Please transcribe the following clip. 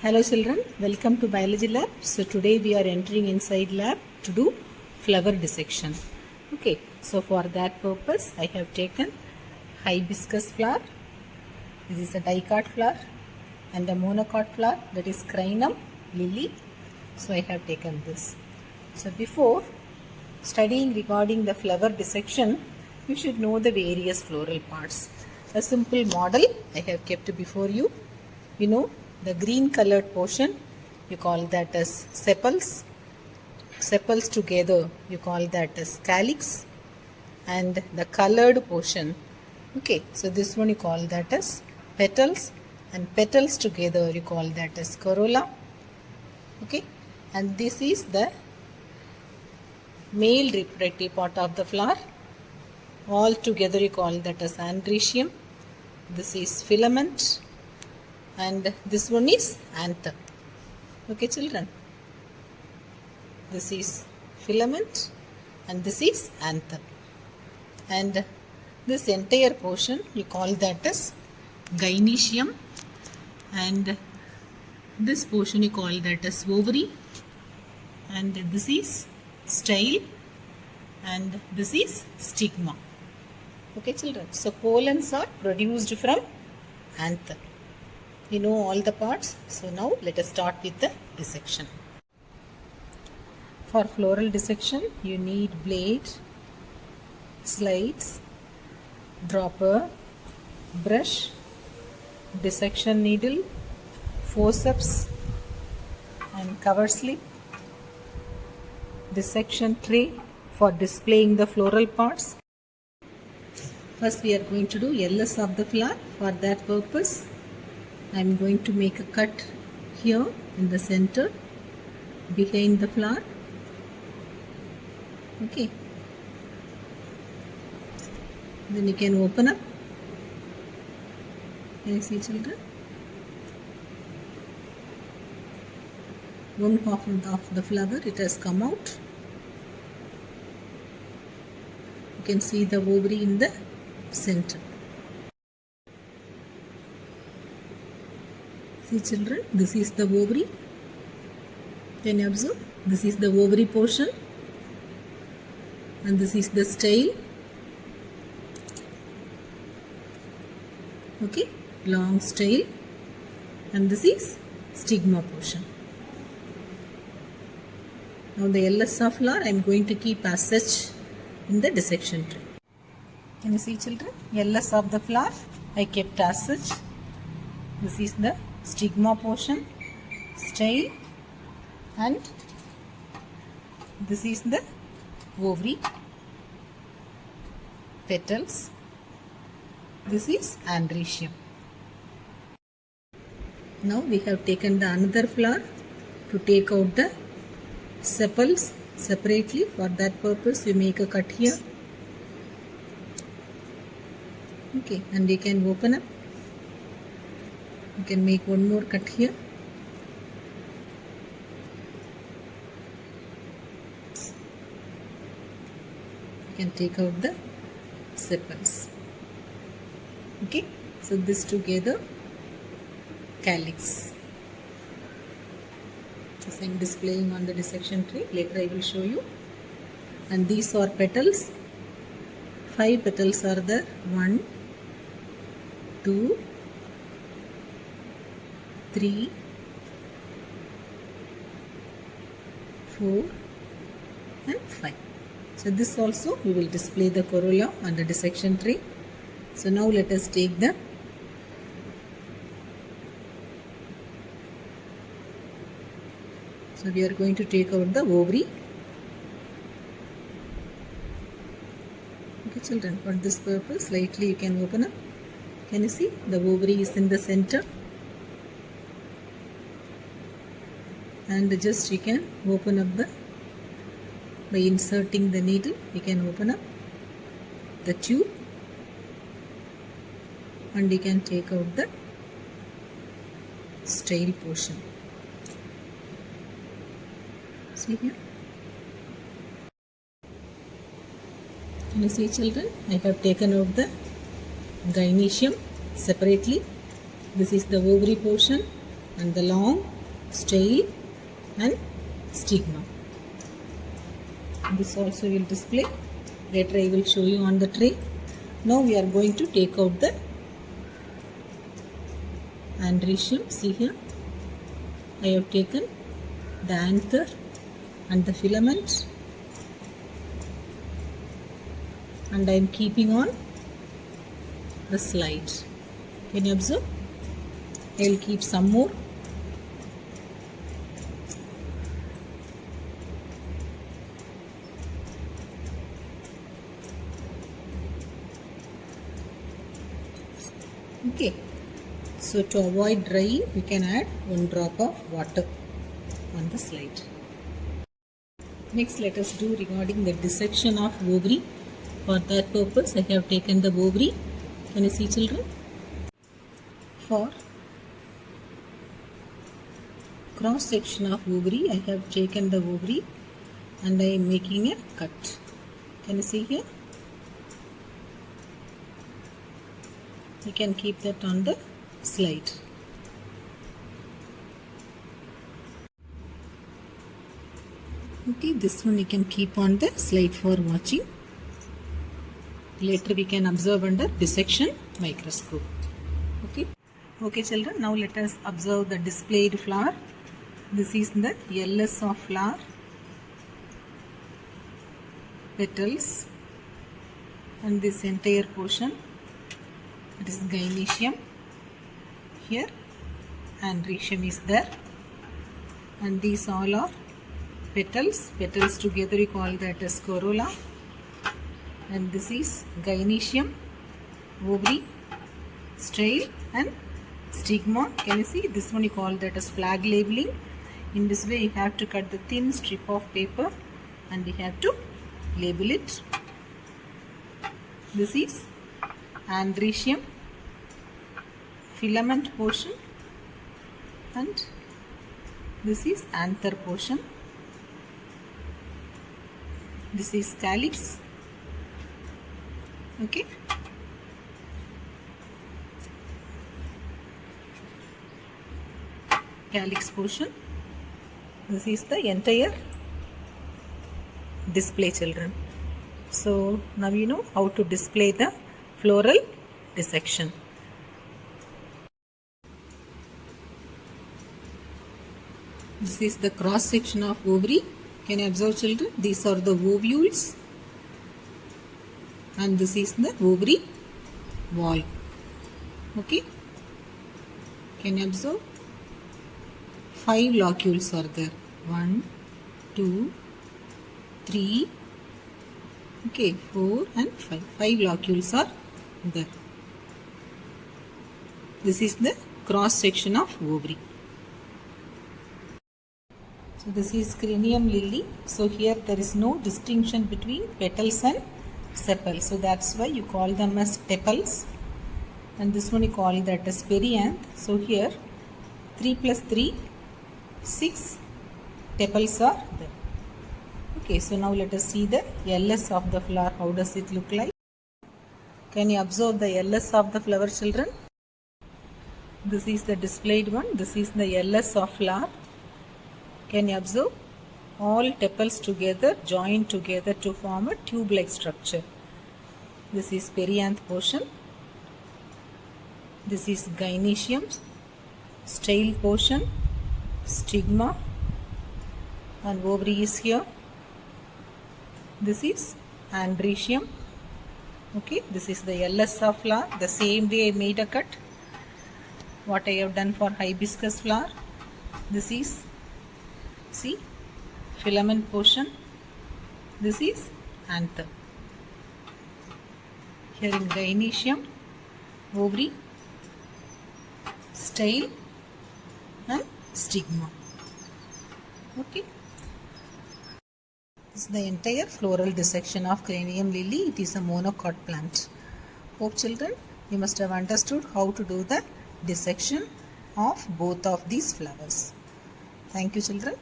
Hello children, welcome to biology lab. So today we are entering inside lab to do flower dissection. Okay, so for that purpose I have taken hibiscus flower. This is a dicot flower and a monocot flower, that is crinum lily. So I have taken this. So before studying regarding the flower dissection, you should know the various floral parts. A simple model I have kept before you. You know, the green colored portion, you call that as sepals. Sepals together, you call that as calyx. And the colored portion, okay, so this one you call that as petals. And petals together, you call that as corolla. Okay, and this is the male reproductive part of the flower. All together you call that as androecium. This is filament. And this one is anther. Okay children, this is filament and this is anther, and this entire portion you call that as gynoecium, and this portion you call that as ovary, and this is style, and this is stigma. Okay children, so pollens are produced from anther. You know all the parts. So now let us start with the dissection. For floral dissection, you need blade, slides, dropper, brush, dissection needle, forceps and cover slip, dissection tray for displaying the floral parts. First we are going to do LS of the flower. For that purpose, I am going to make a cut here in the center behind the flower. Okay, then you can open up. Can you see children? One half of the flower, it has come out. You can see the ovary in the center. See children, this is the ovary. Can you observe? This is the ovary portion and this is the style. Okay, long style, and this is stigma portion. Now the LS of flower I am going to keep as such in the dissection tray. Can you see children? LS of the flower I kept as such. This is the stigma portion, style, and this is the ovary, petals, this is androecium. Now we have taken the another flower to take out the sepals separately. For that purpose you make a cut here. Okay, and you can open up. You can make one more cut here. You can take out the sepals. Okay, so this together calyx. This I am displaying on the dissection tray. Later I will show you. And these are petals. 5 petals are there. 1, 2, 3, 4 and 5. So this also we will display the corolla on the dissection tray. So now let us take the we are going to take out the ovary. Okay children, for this purpose slightly you can open up. Can you see the ovary is in the center? And just you can open up by inserting the needle, you can open up the tube and you can take out the style portion. See here. Can you see children? I have taken out the gynoecium separately. This is the ovary portion and the long style and stigma. This also will display. Later I will show you on the tray. Now we are going to take out the androecium. See here, I have taken the anther and the filament, and I am keeping on the slide. Can you observe? I will keep some more. Okay, so to avoid drying, we can add 1 drop of water on the slide. Next, let us do regarding the dissection of ovary. For that purpose, I have taken the ovary. Can you see, children? For cross section of ovary, I have taken the ovary and I am making a cut. Can you see here? You can keep that on the slide. Okay, this one you can keep on the slide for watching. Later we can observe under dissection microscope. Okay children, now let us observe the displayed flower. This is the LS of flower, petals, and this entire portion, it is gynoecium. Here androecium is there, and these all are petals. Petals together we call that as corolla. And this is gynoecium, ovary, style and stigma. Can you see? This one you call that as flag labeling. In this way you have to cut the thin strip of paper and we have to label it. This is androecium, filament portion, and this is anther portion. This is calyx. Okay. Calyx portion. This is the entire display, children. So now you know how to display the floral dissection. This is the cross section of ovary. Can you observe, children? These are the ovules, and this is the ovary wall. Okay. Can you observe? 5 locules are there. 1, 2, 3, okay, 4 and 5. 5 locules are there. This is the cross section of ovary. So this is cranium lily. So here there is no distinction between petals and sepals. So that's why you call them as tepals. And this one you call that as perianth. So here 3 plus 3, 6 tepals are there. Okay, so now let us see the LS of the flower. How does it look like? Can you observe the LS of the flower, children? This is the displayed one. This is the LS of flower. Can you observe? All tepals together, joined together to form a tube-like structure. This is perianth portion. This is gynoecium, style portion, stigma, and ovary is here. This is androecium. Okay, this is the LS of flower. The same way I made a cut. What I have done for hibiscus flower. This is, see, filament portion. This is anther. Here in gynoecium, ovary, style and stigma. Okay. This is the entire floral dissection of cranium lily. It is a monocot plant. Hope, children, you must have understood how to do the dissection of both of these flowers. Thank you, children.